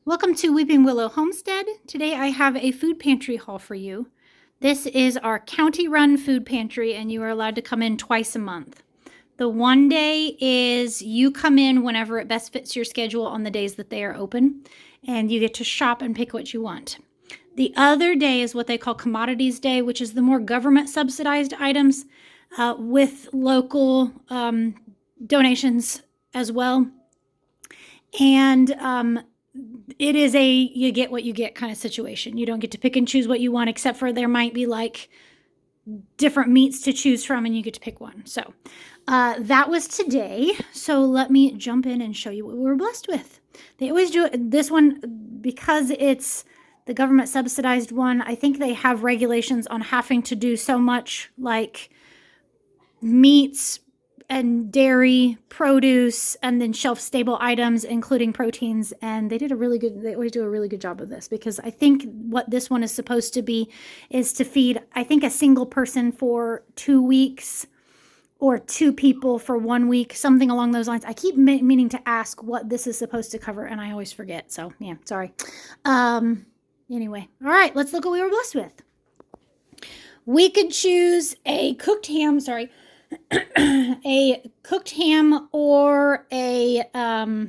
Welcome to Weeping Willow Homestead. Today I have a food pantry haul for you. This is our county-run food pantry, and you are allowed to come in twice a month. The one day is you come in whenever it best fits your schedule on the days that they are open, and you get to shop and pick what you want. The other day is what they call Commodities Day, which is the more government-subsidized items with local donations as well. And it is a you get what you get kind of situation. You don't get to pick and choose what you want, except for there might be like different meats to choose from and you get to pick one. So that was today. So let me jump in and show you what we were blessed with. They always do this one because it's the government subsidized one. I think they have regulations on having to do so much like meats and dairy, produce, and then shelf-stable items, including proteins. And they always do a really good job of this, because I think what this one is supposed to be is to feed, I think, a single person for 2 weeks or 2 people for 1 week, something along those lines. I keep meaning to ask what this is supposed to cover, and I always forget. So, yeah, sorry. Anyway, all right, let's look what we were blessed with. We could choose a cooked ham, a cooked ham or I'll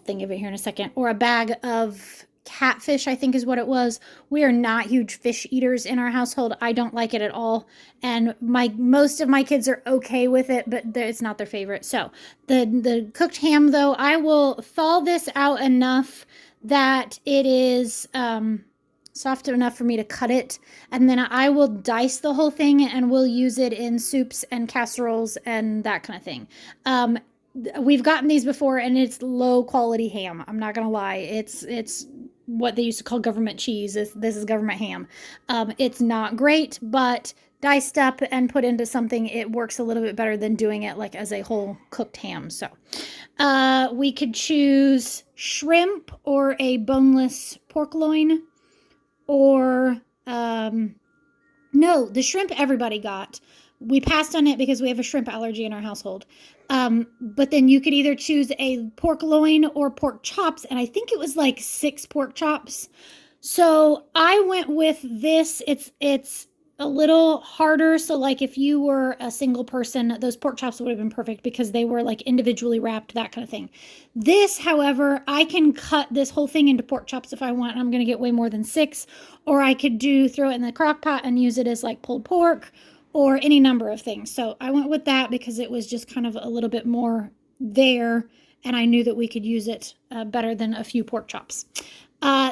think of it here in a second, or a bag of catfish, I think is what it was. We are not huge fish eaters in our household. I don't like it at all. And most of my kids are okay with it, but it's not their favorite. So the cooked ham, though, I will thaw this out enough that it is soft enough for me to cut it, and then I will dice the whole thing and we'll use it in soups and casseroles and that kind of thing. We've gotten these before and it's low quality ham. I'm not gonna lie. It's what they used to call government cheese. This is government ham. It's not great, but diced up and put into something, it works a little bit better than doing it like as a whole cooked ham. So we could choose shrimp or a boneless pork loin. Or, no, the shrimp everybody got. We passed on it because we have a shrimp allergy in our household. But then you could either choose a pork loin or pork chops, and I think it was like 6 pork chops. So I went with this. It's a little harder. So like if you were a single person, those pork chops would have been perfect because they were like individually wrapped, that kind of thing. This, however, I can cut this whole thing into pork chops if I want. I'm going to get way more than 6, or I could throw it in the crock pot and use it as like pulled pork or any number of things. So I went with that because it was just kind of a little bit more there, and I knew that we could use it better than a few pork chops.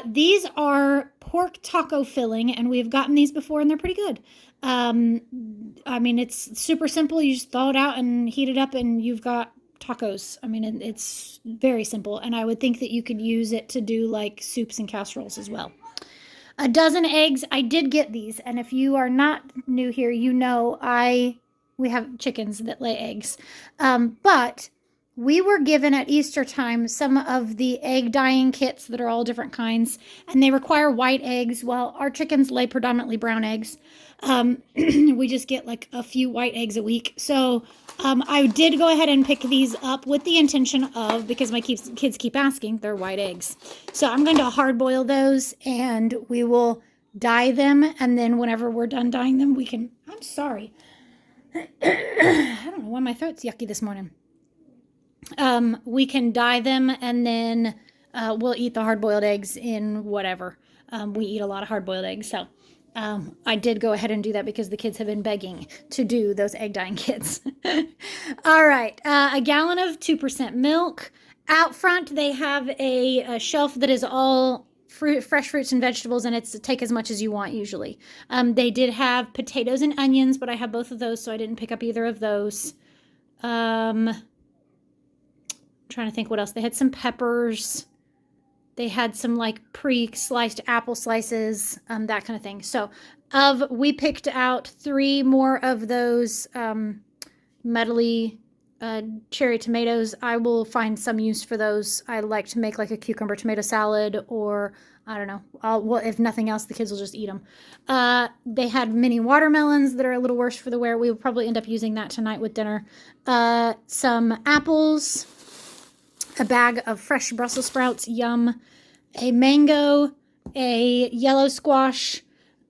These are pork taco filling, and we've gotten these before, and they're pretty good. I mean, it's super simple. You just thaw it out and heat it up, and you've got tacos. I mean, it's very simple, and I would think that you could use it to do like soups and casseroles as well. A dozen eggs. I did get these, and if you are not new here, you know we have chickens that lay eggs, but we were given at Easter time some of the egg dyeing kits that are all different kinds, and they require white eggs. Well, our chickens lay predominantly brown eggs. We just get like a few white eggs a week. So I did go ahead and pick these up with the intention of, because my kids keep asking, they're white eggs. So I'm going to hard boil those, and we will dye them, and then whenever we're done dyeing them, we can, I'm sorry. I don't know why my throat's yucky this morning. We can dye them, and then we'll eat the hard-boiled eggs in whatever. We eat a lot of hard-boiled eggs, so I did go ahead and do that because the kids have been begging to do those egg dyeing kits. All right, a gallon of 2% milk. Out front, they have a shelf that is all fresh fruits and vegetables, and it's take as much as you want usually. They did have potatoes and onions, but I have both of those, so I didn't pick up either of those. Trying to think what else. They had some peppers. They had some like pre-sliced apple slices, that kind of thing. So we picked out 3 more of those medley cherry tomatoes. I will find some use for those. I like to make like a cucumber tomato salad, or I don't know. Well, if nothing else, the kids will just eat them. They had mini watermelons that are a little worse for the wear. We will probably end up using that tonight with dinner. Some apples. a bag of fresh Brussels sprouts, yum, a mango, a yellow squash,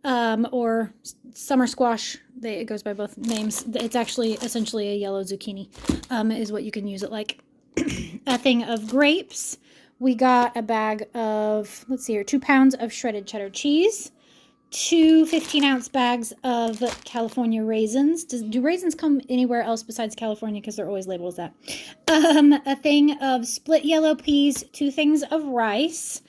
or summer squash. It goes by both names. It's actually essentially a yellow zucchini, is what you can use it like. A thing of grapes. We got a bag of, let's see here, 2 pounds of shredded cheddar cheese, 2 15-ounce bags of California raisins. Do raisins come anywhere else besides California? Because they're always labeled as that. A thing of split yellow peas, 2 things of rice.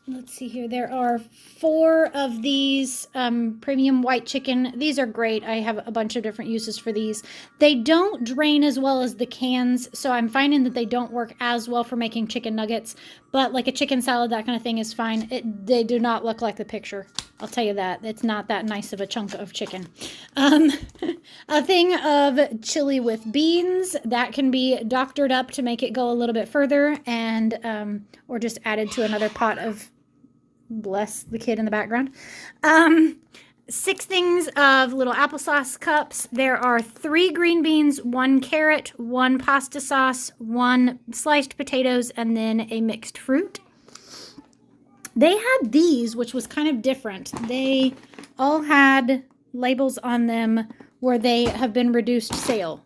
Let's see here. There are 4 of these premium white chicken. These are great. I have a bunch of different uses for these. They don't drain as well as the cans, so I'm finding that they don't work as well for making chicken nuggets, but like a chicken salad, that kind of thing is fine. They do not look like the picture. I'll tell you that. It's not that nice of a chunk of chicken. A thing of chili with beans. That can be doctored up to make it go a little bit further, and or just added to another pot of, bless the kid in the background. 6 things of little applesauce cups. There are 3 green beans, 1 carrot, 1 pasta sauce, 1 sliced potatoes, and then a mixed fruit. They had these, which was kind of different. They all had labels on them where they have been reduced sale.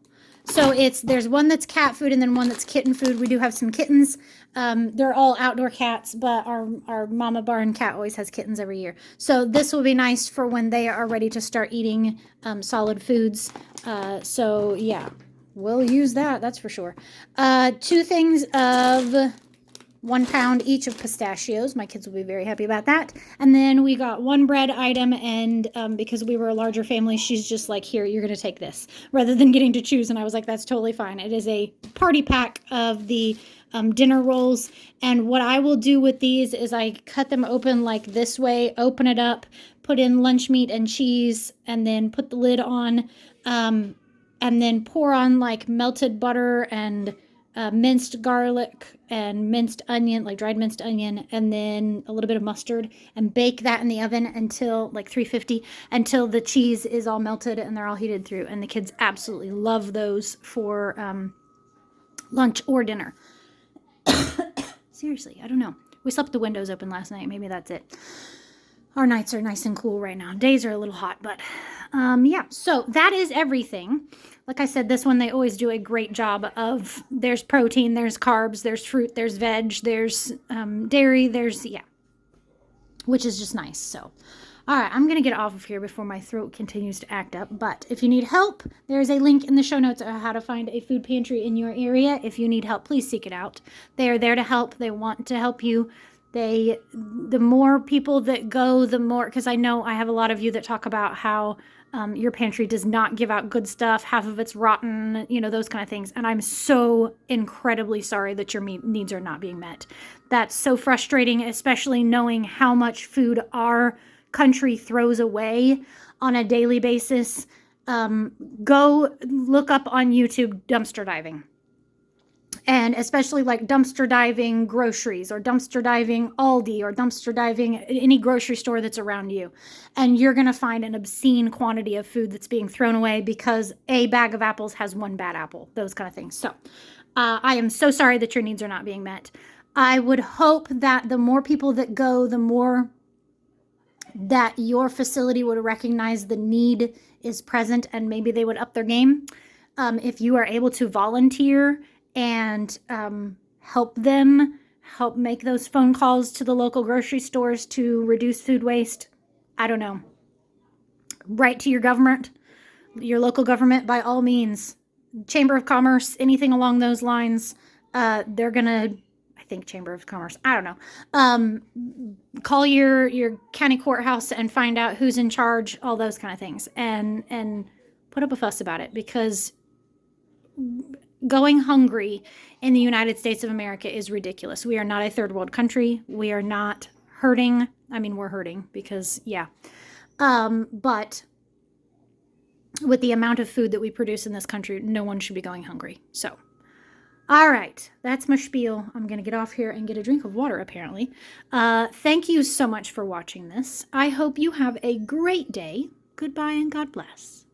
So there's one that's cat food and then one that's kitten food. We do have some kittens. They're all outdoor cats, but our mama barn cat always has kittens every year. So this will be nice for when they are ready to start eating solid foods. So yeah, we'll use that. That's for sure. 2 things of 1 pound each of pistachios. My kids will be very happy about that. And then we got 1 bread item, and because we were a larger family, she's just like, here, you're going to take this, rather than getting to choose. And I was like, that's totally fine. It is a party pack of the dinner rolls. And what I will do with these is I cut them open like this way, open it up, put in lunch meat and cheese, and then put the lid on, and then pour on like melted butter and minced garlic and minced onion, like dried minced onion, and then a little bit of mustard, and bake that in the oven until like 350, until the cheese is all melted and they're all heated through. And the kids absolutely love those for lunch or dinner. Seriously, I don't know. We slept the windows open last night. Maybe that's it. Our nights are nice and cool right now. Days are a little hot, but yeah. So that is everything. Like I said, this one, they always do a great job of, there's protein, there's carbs, there's fruit, there's veg, there's dairy, yeah, which is just nice. So, all right, I'm going to get off of here before my throat continues to act up. But if you need help, there's a link in the show notes of how to find a food pantry in your area. If you need help, please seek it out. They are there to help. They want to help you. The more people that go, the more, because I know I have a lot of you that talk about how your pantry does not give out good stuff. Half of it's rotten, you know, those kind of things. And I'm so incredibly sorry that your needs are not being met. That's so frustrating, especially knowing how much food our country throws away on a daily basis. Go look up on YouTube dumpster diving. And especially like dumpster diving groceries, or dumpster diving Aldi, or dumpster diving any grocery store that's around you. And you're going to find an obscene quantity of food that's being thrown away because a bag of apples has 1 bad apple, those kind of things. So I am so sorry that your needs are not being met. I would hope that the more people that go, the more that your facility would recognize the need is present, and maybe they would up their game. If you are able to volunteer and help make those phone calls to the local grocery stores to reduce food waste. I don't know. Write to your government, your local government, by all means. Chamber of Commerce, anything along those lines. They're going to, I think Chamber of Commerce, I don't know. Call your county courthouse and find out who's in charge, all those kind of things. And put up a fuss about it, because going hungry in the United States of America is ridiculous. We are not a third world country. We are not hurting. I mean, we're hurting because, yeah. But with the amount of food that we produce in this country, no one should be going hungry. So, all right, that's my spiel. I'm going to get off here and get a drink of water, apparently. Thank you so much for watching this. I hope you have a great day. Goodbye and God bless.